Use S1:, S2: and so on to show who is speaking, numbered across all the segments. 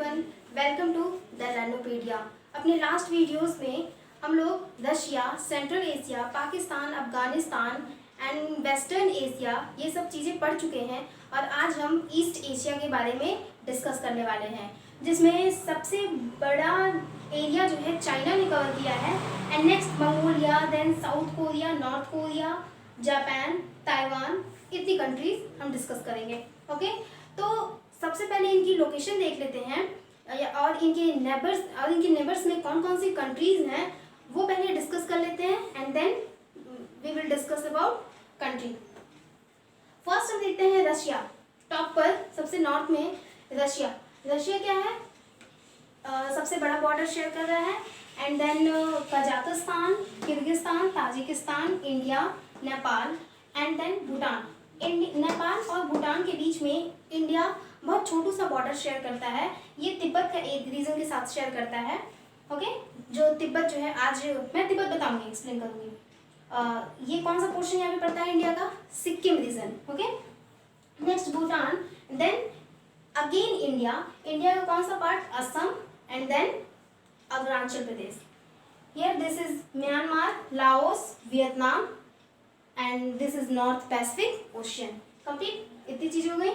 S1: Everyone, welcome to the Learnopedia. अपने last videos में हम लोग Russia, central Asia, Pakistan, Afghanistan and western Asia ये सब चीज़ें पढ़ चुके हैं और आज हम ईस्ट एशिया के बारे में डिस्कस करने वाले हैं, जिसमें सबसे बड़ा एरिया जो है चाइना ने कवर किया है and next Mongolia, then South Korea, North Korea, Japan, Taiwan, इतनी कंट्रीज हम डिस्कस करेंगे। ओके, तो सबसे पहले इनकी लोकेशन देख लेते हैं और इनके नेबर्स में कौन कौन सी कंट्रीज हैं वो पहले डिस्कस कर लेते हैं and then we will discuss about country. First हम देखते हैं रशिया। टॉप पर सबसे नॉर्थ में रशिया क्या है? सबसे बड़ा बॉर्डर शेयर कर रहा है and then Kazakhstan, Kyrgyzstan, Tajikistan, India, Nepal and then Bhutan. Nepal और भूटान के बीच में इंडिया बहुत छोटू सा बॉर्डर शेयर करता है। ये तिब्बत का एक रीजन के साथ शेयर करता है। ओके, जो तिब्बत जो है, आज मैं तिब्बत बताऊंगी, एक्सप्लेन करूंगी। ये कौन सा पोर्शन यहाँ पे पड़ता है इंडिया का? Sikkim region. Okay, next Bhutan, then again India का कौन सा part? Assam and then Arunachal Pradesh. Here this is Myanmar, Laos, Vietnam and this is North Pacific Ocean. Complete, इतनी चीज हो गई।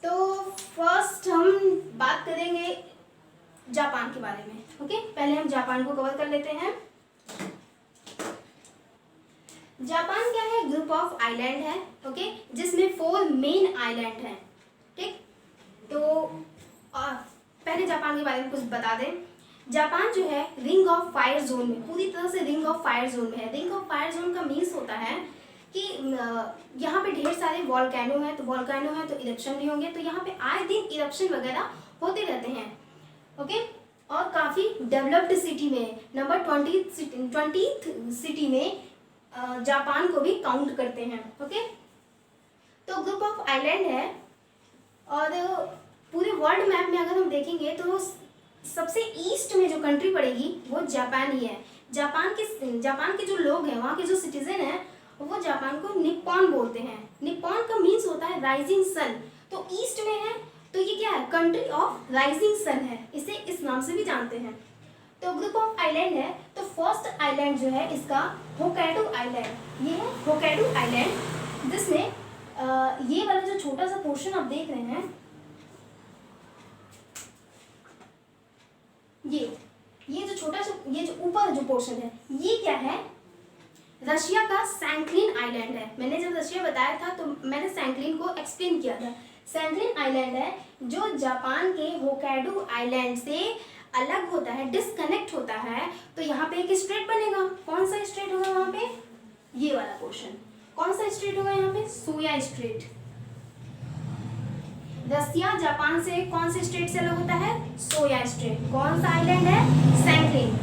S1: तो फर्स्ट हम बात करेंगे जापान के बारे में। ओके, पहले हम जापान को कवर कर लेते हैं। जापान क्या है? ग्रुप ऑफ आइलैंड है। ओके, जिसमें 4 मेन आइलैंड हैं। ठीक, तो पहले जापान के बारे में कुछ बता दें। जापान जो है रिंग ऑफ फायर जोन में, पूरी तरह से रिंग ऑफ फायर जोन में है। रिंग ऑफ फायर जोन का मीन्स होता है कि यहाँ पे ढेर सारे वॉल्केनो है, तो इरप्शन भी होंगे, तो यहाँ पे आए दिन इरप्शन वगैरह होते रहते हैं। ओके, और काफ़ी डेवलप्ड सिटी में नंबर 20th सिटी में जापान को भी काउंट करते हैं। ओके, तो ग्रुप ऑफ आइलैंड है और पूरे वर्ल्ड मैप में अगर हम देखेंगे तो सबसे ईस्ट में जो कंट्री पड़ेगी वो जापान ही है। जापान के जो लोग हैं, वहाँ के जो सिटीजन हैं, वो जापान को निप्पॉन बोलते हैं। निप्पॉन का मीन्स होता है राइजिंग सन। तो ईस्ट में है तो ये क्या है? कंट्री ऑफ राइजिंग सन है, इसे इस नाम से भी जानते हैं। तो ग्रुप ऑफ आइलैंड है, तो फर्स्ट आइलैंड जो है इसका होक्काइडो आइलैंड। ये है होक्काइडो आइलैंड, जिसमें ये वाला जो छोटा सा पोर्शन आप देख रहे हैं, ये जो छोटा सा, ये जो ऊपर जो पोर्शन है, ये क्या है? रशिया का सैंक्लिन आइलैंड है। मैंने जब रशिया बताया था तो मैंने सैंक्लिन को एक्सप्लेन किया था। सैंक्लिन आइलैंड है जो जापान के होक्काइडो आइलैंड से अलग होता है, डिस्कनेक्ट होता है। तो यहाँ पे एक स्ट्रेट बनेगा। कौन सा स्ट्रेट होगा वहाँ पे? ये वाला पोर्शन। कौन सा स्ट्रेट होगा यहाँ पे? सोया स्ट्रेट। रसिया जापान से कौन से स्ट्रेट से अलग होता है? सोया स्ट्रेट। कौन सा आइलैंड है? सैंक्लिन।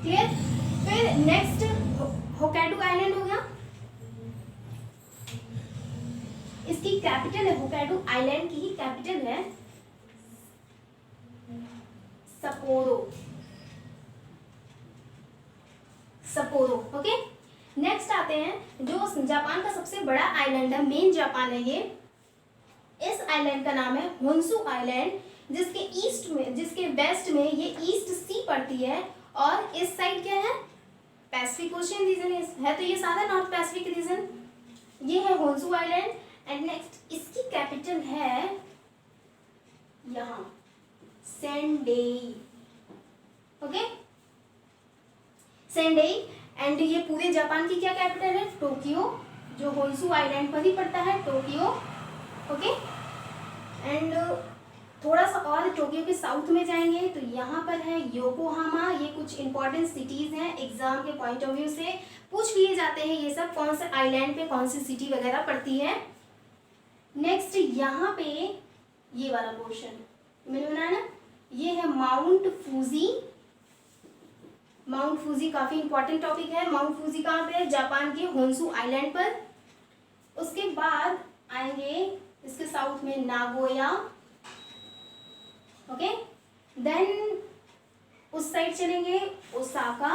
S1: क्लियर? फिर नेक्स्ट होक्काइडो आइलैंड हो गया। इसकी कैपिटल है, होक्काइडो आइलैंड की ही कैपिटल है सपोरो। ओके, नेक्स्ट आते हैं जो जापान का सबसे बड़ा आइलैंड है, मेन जापान है ये। इस आइलैंड का नाम है होन्शु आइलैंड, जिसके वेस्ट में ये ईस्ट सी पड़ती है और इस साइड क्या है? पैसिफिक ओशियन रीजन है, तो ये सारा नॉर्थ पैसिफिक रीजन। ये है होन्शु आइलैंड एंड नेक्स्ट इसकी कैपिटल है यहाँ सेंडेई। ओके, सेंडेई। एंड ये पूरे जापान की क्या कैपिटल है? टोक्यो, जो होन्शु आइलैंड पर ही पड़ता है, टोक्यो। ओके, एंड थोड़ा सा और टोक्यो के साउथ में जाएंगे तो यहाँ पर है योकोहामा। ये कुछ इंपॉर्टेंट सिटीज हैं, एग्जाम के पॉइंट ऑफ व्यू से पूछ लिए जाते हैं ये सब, कौन से आइलैंड पे कौन सी सिटी वगैरह पड़ती है। नेक्स्ट यहाँ पे ये वाला पोर्शन मैंने बनाया ना, ये है माउंट फूजी। माउंट फूजी काफी इंपॉर्टेंट टॉपिक है। माउंट फूजी कहाँ पे है? जापान के होन्शु आइलैंड पर। उसके बाद आएंगे इसके साउथ में नागोया। ओके, देन उस साइड चलेंगे ओसाका।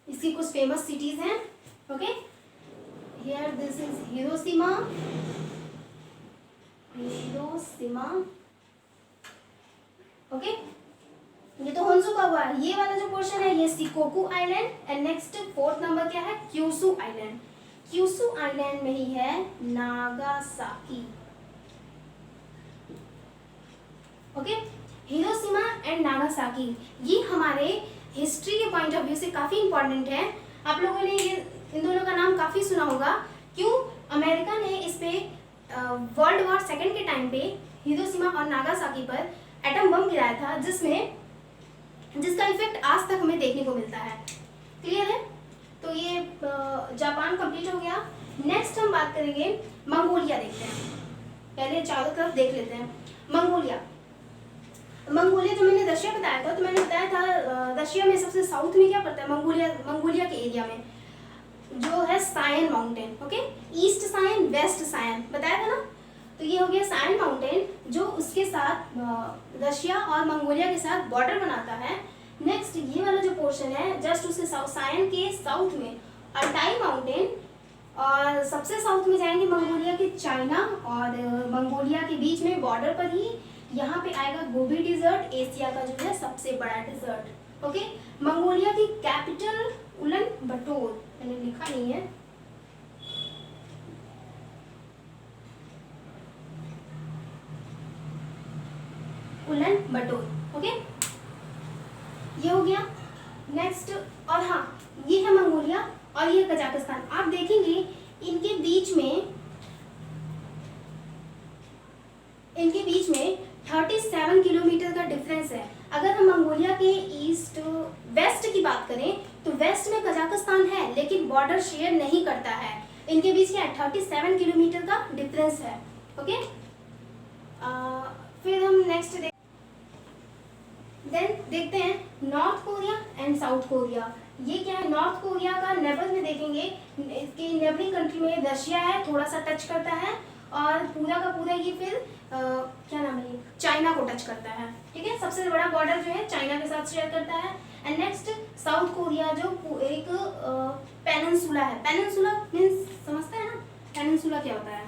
S1: इसकी कुछ फेमस सिटीज हैं। Okay, here this is Hiroshima Hiroshima, okay, ये तो होन्सू का हुआ है। ये वाला जो पोर्शन है ये Shikoku island. And next 4th number क्या है, क्यूशू आइलैंड। क्यूशू आइलैंड में ही है Nagasaki, okay. Hiroshima and Nagasaki ये हमारे हिस्ट्री के पॉइंट ऑफ व्यू से काफी इंपॉर्टेंट है। आप लोगों ने ये इन दोनों का नाम काफी सुना होगा। क्यों? अमेरिका ने इस पे वर्ल्ड वॉर सेकेंड के टाइम पे हिरोशिमा और नागासाकी पर एटम बम गिराया था, जिसका इफेक्ट आज तक हमें देखने को मिलता है। क्लियर है? तो ये जापान कंप्लीट हो गया। नेक्स्ट हम बात करेंगे मंगोलिया, देखते हैं। पहले चारों तरफ देख लेते हैं। मंगोलिया जो मैंने रशिया बताया था, तो मैंने बताया था रशिया में सबसे साउथ में क्या पड़ता है, मंगोलिया के एरिया में जो है Sayan mountain, okay. East Sayan, West Sayan बताया था ना। तो ये हो गया सायन माउंटेन, जो उसके साथ रशिया और मंगोलिया के साथ बॉर्डर बनाता है। नेक्स्ट ये वाला जो पोर्शन है जस्ट उसके सायन के साउथ में अल्टाई माउंटेन, और सबसे साउथ में जाएंगे मंगोलिया के चाइना, और मंगोलिया के बीच में बॉर्डर पर ही यहाँ पे आएगा गोबी डिजर्ट, एशिया का जो है सबसे बड़ा डिजर्ट, ओके। मंगोलिया की कैपिटल उलन बटोर, मैंने लिखा नहीं है, उलन बटोर, ओके। ये हो गया। नेक्स्ट, और हाँ ये है मंगोलिया और ये कजाकिस्तान। आप देखेंगे इनके बीच में 37 किलोमीटर का डिफरेंस है। अगर हम मंगोलिया के ईस्ट वेस्ट की बात करें तो वेस्ट में कजाकिस्तान है, लेकिन बॉर्डर शेयर नहीं करता है। इनके बीच क्या है, 37 किलोमीटर का डिफरेंस है, ओके। फिर हम नेक्स्ट देखते हैं north Korea and South Korea. ये क्या है, नॉर्थ कोरिया का नेबर में देखेंगे, इसकी नेबरिंग कंट्री में रशिया है, थोड़ा सा टच करता है, और पूरा का पूरा ये फिर क्या नाम है, चाइना को टच करता है, ठीक है। सबसे बड़ा बॉर्डर जो है चाइना के साथ शेयर करता है। एंड नेक्स्ट साउथ कोरिया जो एक पेनिनसुला है। पेनिनसुला मीन्स समझते हैं ना, पेनिनसुला क्या होता है,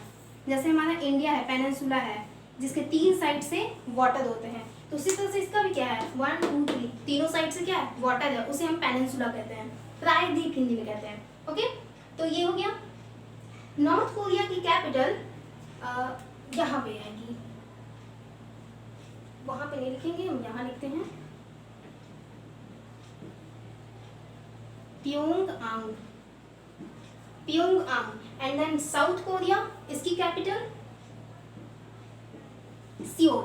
S1: जैसे हमारा इंडिया है पेनिनसुला है, जिसके 3 साइड से वाटर होते हैं, तो उसी तरह से इसका भी क्या है 1 2 3 तीनों साइड से क्या है वाटर है, उसे हम पेनिनसुला कहते हैं, प्रायद्वीप हिंदी में कहते हैं, ओके। तो ये हो गया। नॉर्थ कोरिया की कैपिटल यहाँ पे आएगी, वहां पे नहीं लिखेंगे, हम यहाँ लिखते हैं Pyongyang. And then South Korea, इसकी कैपिटल सियोल,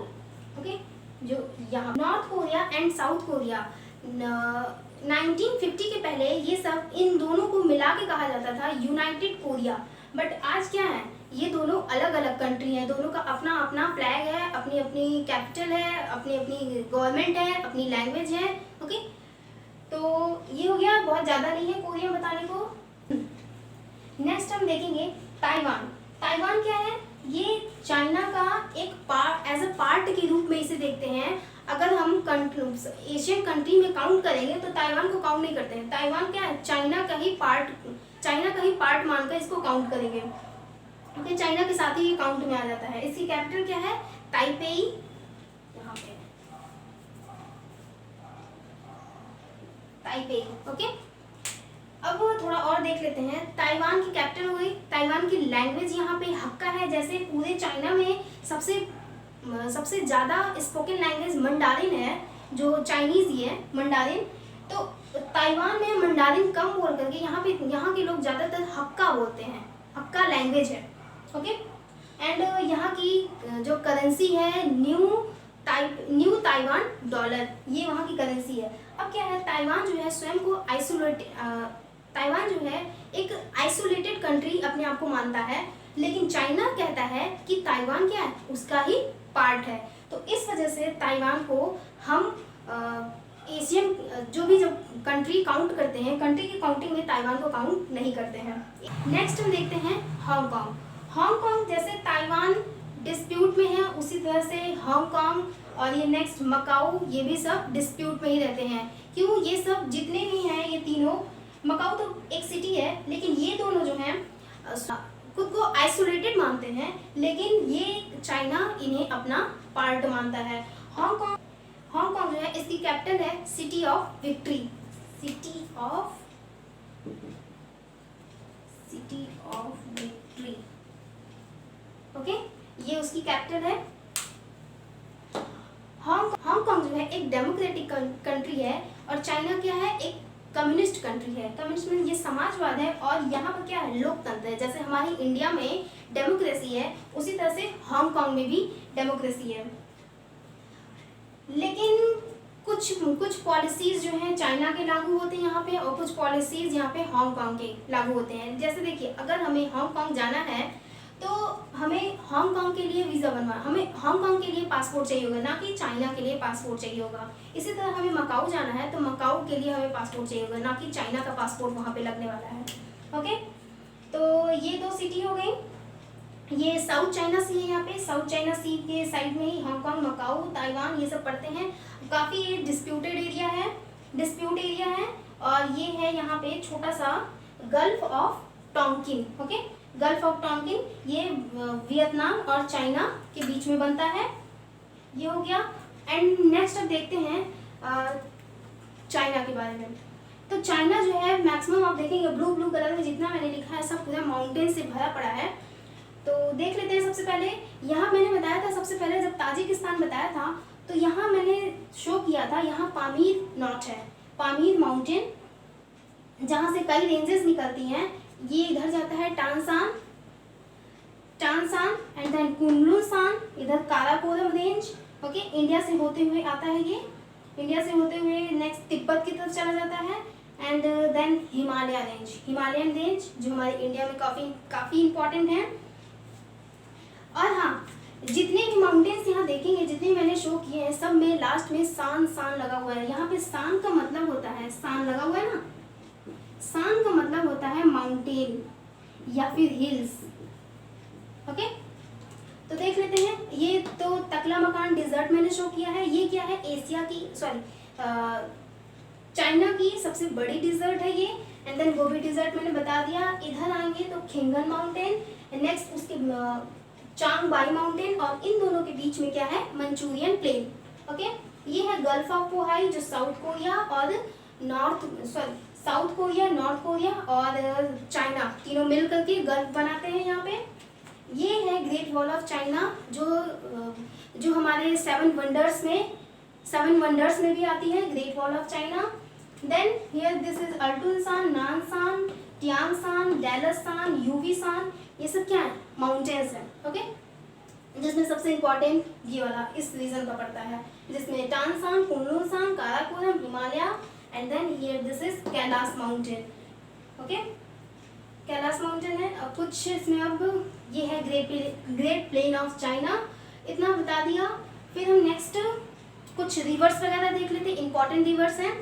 S1: ओके। जो यहाँ North Korea and South Korea 1950 के पहले ये सब इन दोनों को मिला के कहा जाता था यूनाइटेड कोरिया। बट आज क्या है, ये दोनों अलग अलग कंट्री हैं, दोनों का अपना अपना फ्लैग है, अपनी अपनी कैपिटल है, अपनी अपनी गवर्नमेंट है, अपनी लैंग्वेज है, ओके। तो ये हो गया, बहुत ज़्यादा नहीं है कोरिया बताने को। नेक्स्ट हम देखेंगे ताइवान। ताइवान क्या है, ये चाइना का एक पार्ट, एज अ पार्ट के रूप में इसे देखते हैं। अगर हम एशियन कंट्री में काउंट करेंगे तो ताइवान को काउंट नहीं करते हैं। ताइवान क्या है, चाइना का ही पार्ट मानकर इसको काउंट करेंगे, ओके। चाइना के साथ ही ये काउंट में आ जाता है। इसकी कैपिटल क्या है, ताइपेई, यहाँ पे ताइपेई, ओके। अब थोड़ा और देख लेते हैं। ताइवान की कैपिटल हो गई। ताइवान की लैंग्वेज यहाँ पे हक्का है, जैसे पूरे चाइना में सबसे ज़्यादा स्पोकन लैंग्वेज मंडारिन है, जो चाइनीज़ ही है मंडारिन। तो ताइवान में मंडारिन कम बोल करके यहाँ के लोग ज़्यादातर हक्का बोलते हैं, हक्का लैंग्वेज है, ओके। एंड यहाँ की जो करेंसी है न्यू ताइवान डॉलर, ये वहाँ की करेंसी है। अब क्या है, ताइवान जो है स्वयं को ताइवान जो है एक आइसोलेटेड कंट्री अपने आप को मानता है, लेकिन चाइना कहता है कि ताइवान क्या है, उसका ही पार्ट है। तो इस वजह से ताइवान को हम एशियन जब कंट्री काउंट करते हैं, कंट्री की काउंटिंग में ताइवान को काउंट नहीं करते हैं। नेक्स्ट हम देखते हैं हांगकांग। हांगकांग जैसे ताइवान डिस्प्यूट में है, उसी तरह से हांगकांग और ये नेक्स्ट मकाऊ, ये भी सब डिस्प्यूट में ही रहते हैं। क्यों, ये सब जितने भी हैं ये तीनों, मकाऊ तो एक सिटी है, लेकिन ये दोनों जो हैं खुद को आइसोलेटेड मानते हैं, लेकिन ये चाइना इन्हें अपना पार्ट मानता है। हांगकांग जो है इसकी कैपिटल है city of victory, city of victory. Okay, ये उसकी कैपिटल है। हांगकांग जो है एक डेमोक्रेटिक कंट्री है और चाइना क्या है, एक कम्युनिस्ट कंट्री है। कम्युनिस्ट में ये समाजवाद है और यहाँ पर क्या है, लोकतंत्र है। जैसे हमारी इंडिया में डेमोक्रेसी है, उसी तरह से हांगकांग में भी डेमोक्रेसी है। लेकिन कुछ पॉलिसीज जो हैं चाइना के लागू होते हैं यहाँ पे, और कुछ पॉलिसीज यहाँ पे हांगकांग के लागू होते हैं। जैसे देखिए, अगर हमें हांगकांग जाना है तो हमें हांगकांग के लिए वीज़ा हमें हांगकांग के लिए पासपोर्ट चाहिए होगा, ना कि चाइना के लिए पासपोर्ट चाहिए होगा। इसी तरह हमें मकाऊ जाना है तो मकाऊ के लिए हमें पासपोर्ट चाहिए होगा, ना कि चाइना का पासपोर्ट वहाँ पे लगने वाला है। ओके, तो ये 2 सिटी हो गई। ये साउथ चाइना सी है, यहाँ पे साउथ चाइना सी के साइड में ही हांगकांग, मकाऊ, ताइवान ये सब पड़ते हैं। काफ़ी ये डिस्प्यूट एरिया है। और ये है यहाँ पे छोटा सा gulf of Tonkin. Okay, gulf of Tonkin ये वियतनाम और चाइना के बीच में बनता है। ये हो गया। एंड नेक्स्ट अब देखते हैं चाइना के बारे में। तो चाइना जो है मैक्सिमम आप देखेंगे ब्लू कलर में जितना मैंने लिखा है सब पूरा माउंटेन से भरा पड़ा है। तो देख लेते हैं। सबसे पहले यहाँ मैंने बताया था, सबसे पहले जब ताजिकिस्तान बताया था तो यहाँ मैंने शो किया था, यहाँ पामीर नॉट है, पामीर माउंटेन, जहाँ से कई रेंजेस निकलती हैं। ये इधर जाता है टांसान एंड देन कुनलुन, इधर काराकोरम रेंज। ओके, इंडिया से होते हुए आता है ये, इंडिया से होते हुए नेक्स्ट तिब्बत की तरफ चला जाता है। एंड देन हिमालयन रेंज जो हमारे इंडिया में काफ़ी इंपॉर्टेंट है। और हाँ, जितने भी माउंटेन्स यहाँ देखेंगे, जितने मैंने शो किए हैं, सब में लास्ट में सान लगा हुआ है। यहाँ पे सान का मतलब होता है, सान लगा हुआ है ना, सान का मतलब होता है माउंटेन या फिर हिल्स। ओके, तो देख लेते हैं। ये तो तकलामकान डिजर्ट मैंने शो किया है। ये क्या है, चाइना की सबसे बड़ी डिजर्ट है ये। एंड देन गोबी डिजर्ट मैंने बता दिया। इधर आएंगे तो खिंगन माउंटेन, नेक्स्ट उसके चांगबाई माउंटेन, और इन दोनों के बीच में क्या है, मंचूरियन प्लेन। ओके, ये है गल्फ ऑफ पोहाई जो साउथ कोरिया, नॉर्थ कोरिया और चाइना तीनों मिल करके गल्फ बनाते हैं यहाँ पे। ये है ग्रेट वॉल ऑफ चाइना जो हमारे 7 वंडर्स में भी आती है, great wall of China. Then here this is Altun Shan, Nan Shan, Tian Shan, डैलससान, यूवीसान, ये सब क्या है, माउंटेन्स है। ओके, जिसमें सबसे इम्पोर्टेंट ये वाला इस रीजन का पड़ता है, जिसमें टांसान, Kunlun, Karakoram, Himalaya, and then here this is Kailash mountain. Okay, Kailash mountain है। अब कुछ इसमें अब ये है ग्रेट प्लेन ऑफ चाइना, इतना बता दिया। फिर हम नेक्स्ट कुछ रिवर्स वगैरह देख लेते हैं, इंपॉर्टेंट रिवर्स हैं।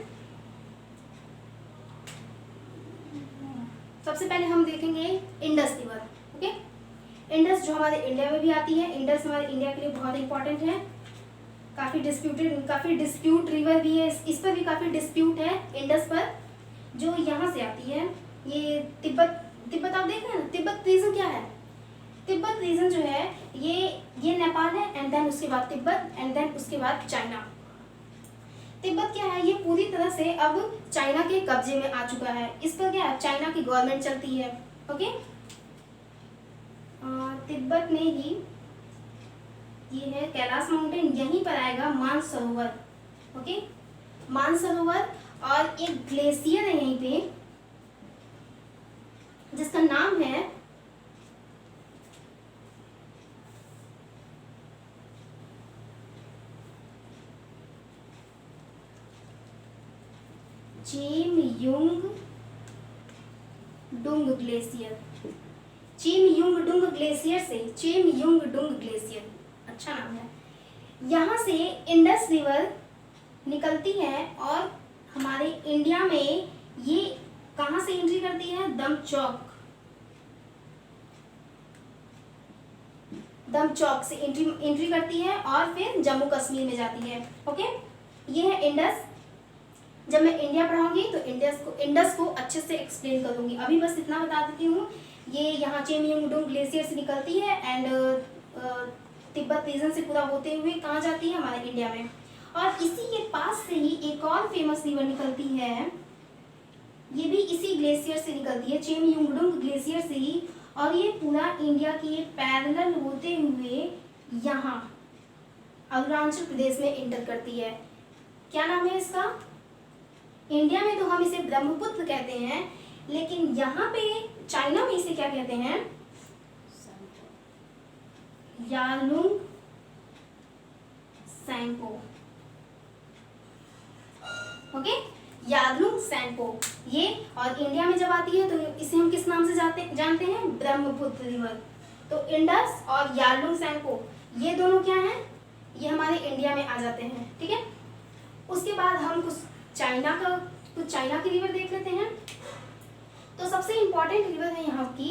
S1: सबसे पहले हम देखेंगे इंडस रिवर। ओके, इंडस जो हमारे इंडिया में भी आती है। इंडस हमारे इंडिया के लिए बहुत इंपॉर्टेंट है। काफ़ी डिस्प्यूट रिवर भी है, इस पर भी काफ़ी डिस्प्यूट है इंडस पर, जो यहाँ से आती है। ये तिब्बत आप देख रहे हैं ना, तिब्बत रीजन क्या है, तिब्बत रीजन जो है ये नेपाल है, एंड देन उसके बाद तिब्बत, एंड देन उसके बाद चाइना। तिब्बत क्या है, ये पूरी तरह से अब चाइना के कब्जे में आ चुका है। इस पर क्या है, चाइना की गवर्नमेंट चलती है। ओके, तिब्बत में ही ये है कैलाश माउंटेन, यहीं पर आएगा मानसरोवर। ओके, मानसरोवर, और एक ग्लेशियर है यहीं पे जिसका नाम है चेमयुंगडुंग ग्लेशियर। चेमयुंगडुंग ग्लेशियर, अच्छा नाम है। यहाँ से इंडस रिवर निकलती है और हमारे इंडिया में ये कहाँ से एंट्री करती है, दमचौक से एंट्री करती है और फिर जम्मू कश्मीर में जाती है। ओके, ये है इंडस। जब मैं इंडिया पढ़ाऊंगी तो इंडस को अच्छे से एक्सप्लेन करूंगी। अभी बस इतना बता देती हूँ ये यहाँ चेमयंगडोंग ग्लेशियर से निकलती है एंड तिब्बत रीजन से पूरा होते हुए कहाँ जाती है, हमारे इंडिया में। और इसी के पास से ही एक और फेमस रिवर निकलती है, ये भी इसी ग्लेशियर से निकलती है, चेमयंगडोंग ग्लेशियर से ही। और ये पूरा इंडिया की पैरेलल होते हुए यहाँ अरुणाचल प्रदेश में एंटर करती है। क्या नाम है इसका? इंडिया में तो हम इसे ब्रह्मपुत्र कहते हैं, लेकिन यहाँ पे चाइना में इसे क्या कहते हैं? यालुंग सैंपो। ओके, यालुंग सैंपो ये। और इंडिया में जब आती है तो इसे हम किस नाम से जानते हैं? ब्रह्मपुत्र रिवर। तो इंडस और यालुंग सैंपो ये दोनों क्या हैं? ये हमारे इंडिया में आ जाते हैं। ठीक है, उसके बाद हम कुछ चाइना की रिवर देख लेते हैं। तो सबसे इंपॉर्टेंट रिवर है यहाँ की,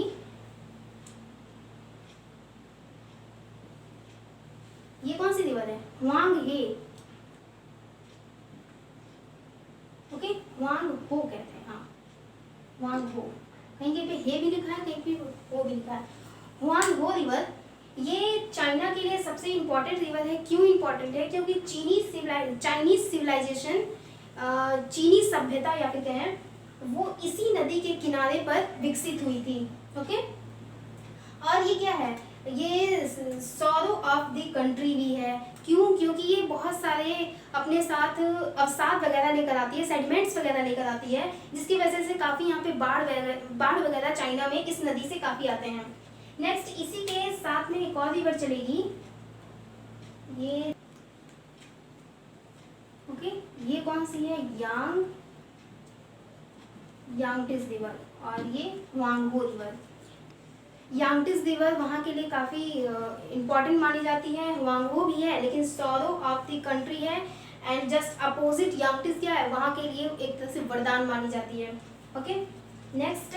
S1: ये कौन सी रिवर है? हुआंग हे। ओके, हुआंग हो कहते हैं, हाँ हुआंग हो। कहीं कहीं पे हे भी लिखा है, कहीं पे हो भी लिखा है। हुआंग हो रिवर ये चाइना के लिए सबसे इम्पोर्टेंट रिवर है। क्यों इम्पोर्टेंट है? क्योंकि चाइनीज सिविलाइजेशन, चीनी सभ्यता या फिर कहें वो इसी नदी के किनारे पर विकसित हुई थी। ओके, और ये क्या है? ये सॉरो ऑफ द कंट्री भी है। क्यों? क्योंकि ये बहुत सारे अपने साथ अवसाद वगैरह लेकर आती है, सेडिमेंट्स वगैरह लेकर आती है, जिसकी वजह से काफ़ी यहाँ पे बाढ़ वगैरह चाइना में इस नदी से काफ़ी आते हैं। नेक्स्ट इसी के साथ में एक और रिवर चलेगी, ये ओके, ये कौन सी है? यांगटिस रिवर। और ये हुआंगहो रिवर। यांगटिस रिवर वहाँ के लिए काफ़ी इम्पोर्टेंट मानी जाती है, हुआंगहो भी है, लेकिन सॉरो ऑफ द कंट्री है। एंड जस्ट अपोजिट यांगटिस क्या है? वहाँ के लिए एक तरह से वरदान मानी जाती है। ओके, नेक्स्ट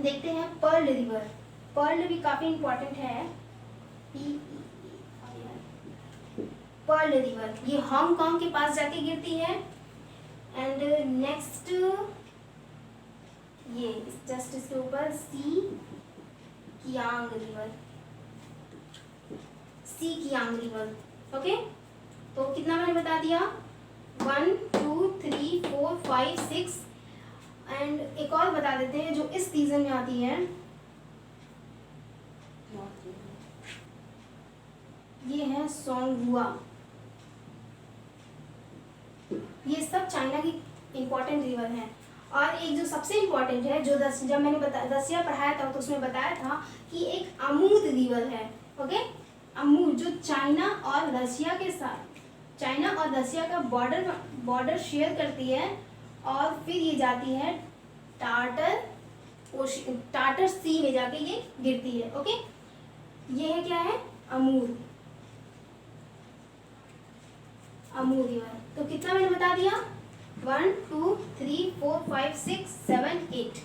S1: देखते हैं पर्ल रिवर। पर्ल भी काफ़ी इम्पोर्टेंट है, पर्ल रिवर। ये हांगकांग के पास जाके गिरती है। एंड नेक्स्ट ये जस्ट इसके ऊपर सी कियांग रिवर, सी कियांग रिवर। ओके, तो कितना मैंने बता दिया? 1 2 3 4 5 6। एंड एक और बता देते हैं जो इस सीजन में आती है, ये है सोंगहुआ। ये सब चाइना की इम्पोर्टेंट रिवर हैं। और एक जो सबसे इम्पोर्टेंट है, जो जब मैंने रसिया पढ़ाया था तो उसमें बताया था कि एक अमूद रिवर है। ओके, अमूद जो चाइना और रसिया के साथ, चाइना और रसिया का बॉर्डर शेयर करती है, और फिर ये जाती है टाटर सी में जाके ये गिरती है। ओके, ये है क्या है? अमूद रिवर। तो कितना मैंने बता दिया? 1 2 3 4 5 6 7 8,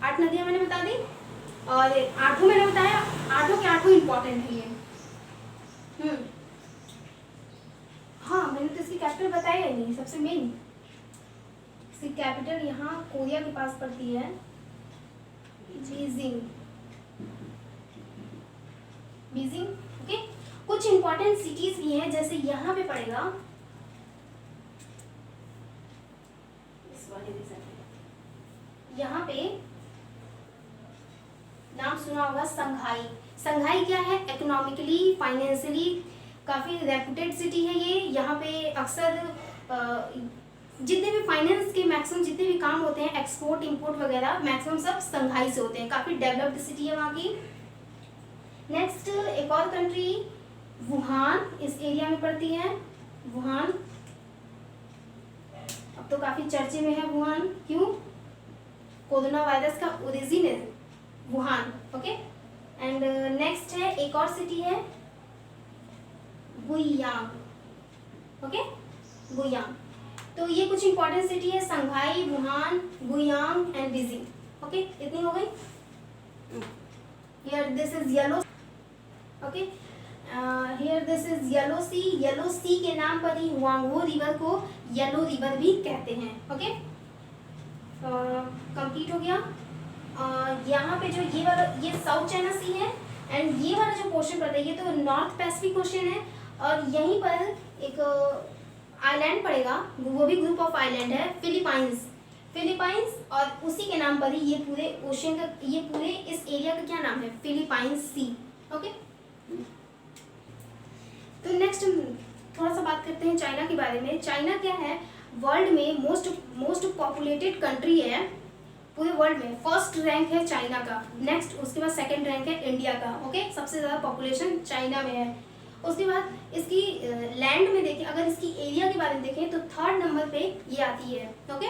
S1: 8 नदियां मैंने बता दी। और 8 मैंने बताया, 8 के 8 इम्पोर्टेंट है ये। हाँ, मैंने तो इसकी कैपिटल बताया ही नहीं, सबसे मेन इसकी कैपिटल यहाँ कोरिया के पास पड़ती है, बीजिंग। ओके, कुछ इंपॉर्टेंट सिटीज भी हैं, जैसे यहाँ पे पड़ेगा, यहाँ पे नाम सुना होगा संघाई। संघाई क्या है? इकोनॉमिकली, फाइनेंशियली काफ़ी रेपुटेड सिटी है ये। यहाँ पे अक्सर जितने भी फाइनेंस के मैक्सिमम जितने भी काम होते हैं, एक्सपोर्ट इंपोर्ट वगैरह, मैक्सिमम सब संघाई से होते हैं। काफ़ी डेवलप्ड सिटी है वहाँ की। नेक्स्ट एक और कंट्री वुहान, इस एरिया में पड़ती है। वुहान अब तो काफ़ी चर्चे में है वुहान। क्यों? कोरोना वायरस का ओरिजिन है वुहान। ओके, एंड नेक्स्ट है एक और सिटी है गुइयांग। Okay, Guiyang. तो ये कुछ इंपॉर्टेंट सिटी है, Shanghai, Wuhan, Guiyang and Beijing. Okay, इतनी हो गई। Here this is yellow. Okay, here this is yellow sea. Yellow sea के नाम पर ही हुआंगहो रिवर को येलो रिवर भी कहते हैं। ओके, कंप्लीट हो गया। यहाँ पे जो ये वाला ये साउथ चाइना सी है, एंड ये वाला जो पोर्शन पड़ता है ये तो नॉर्थ पैसिफिक ओशन है। और यहीं पर एक आइलैंड पड़ेगा, वो भी ग्रुप ऑफ आइलैंड है, फिलीपाइंस। और उसी के नाम पर ही ये पूरे ओशन का, ये पूरे इस एरिया का क्या नाम है, फिलीपाइंस सी। ओके, तो नेक्स्ट थोड़ा सा बात करते हैं चाइना के बारे में। चाइना क्या है, वर्ल्ड में मोस्ट पॉपुलेटेड कंट्री है पूरे वर्ल्ड में। फर्स्ट रैंक है चाइना का, नेक्स्ट उसके बाद सेकंड रैंक है इंडिया का। ओके, सबसे ज़्यादा पॉपुलेशन चाइना में है। उसके बाद इसकी लैंड में देखें, अगर इसकी एरिया के बारे में देखें तो थर्ड नंबर पे ये आती है। ओके,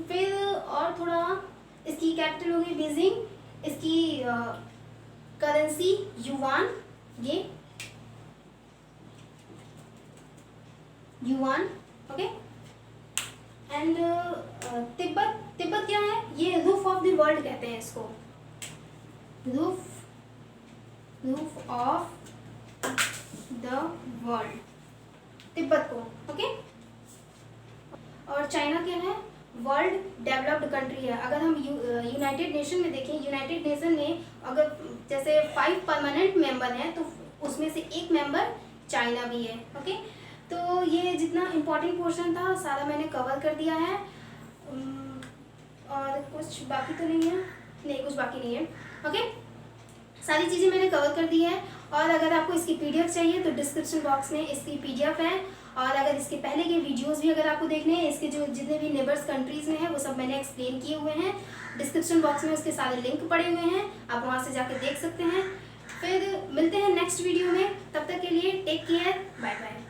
S1: फिर और थोड़ा इसकी कैपिटल होगी बीजिंग, इसकी करेंसी युआन, ये युआन। ओके, एंड तिब्बत क्या है, ये रूफ ऑफ द वर्ल्ड कहते हैं इसको, roof of the world, Tibet को। ओके, और चाइना क्या है, वर्ल्ड डेवलप्ड कंट्री है। अगर हम यूनाइटेड नेशन में देखें, यूनाइटेड नेशन में अगर जैसे 5 परमानेंट मेंबर हैं तो उसमें से एक मेंबर चाइना भी है। ओके, तो ये जितना इम्पोर्टेंट पोर्शन था सारा मैंने कवर कर दिया है। और कुछ बाकी तो नहीं है, नहीं कुछ बाकी नहीं है। ओके, सारी चीज़ें मैंने कवर कर दी है। और अगर आपको इसकी पीडीएफ चाहिए तो डिस्क्रिप्शन बॉक्स में इसकी पीडीएफ है। और अगर इसके पहले के वीडियोस भी अगर आपको देखने हैं, इसके जो जितने भी नेबर्स कंट्रीज़ में है वो सब मैंने एक्सप्लेन किए हुए हैं। डिस्क्रिप्शन बॉक्स में उसके सारे लिंक पड़े हुए हैं, आप वहाँ से जाकर देख सकते हैं। फिर मिलते हैं नेक्स्ट वीडियो में, तब तक के लिए टेक केयर, बाय बाय।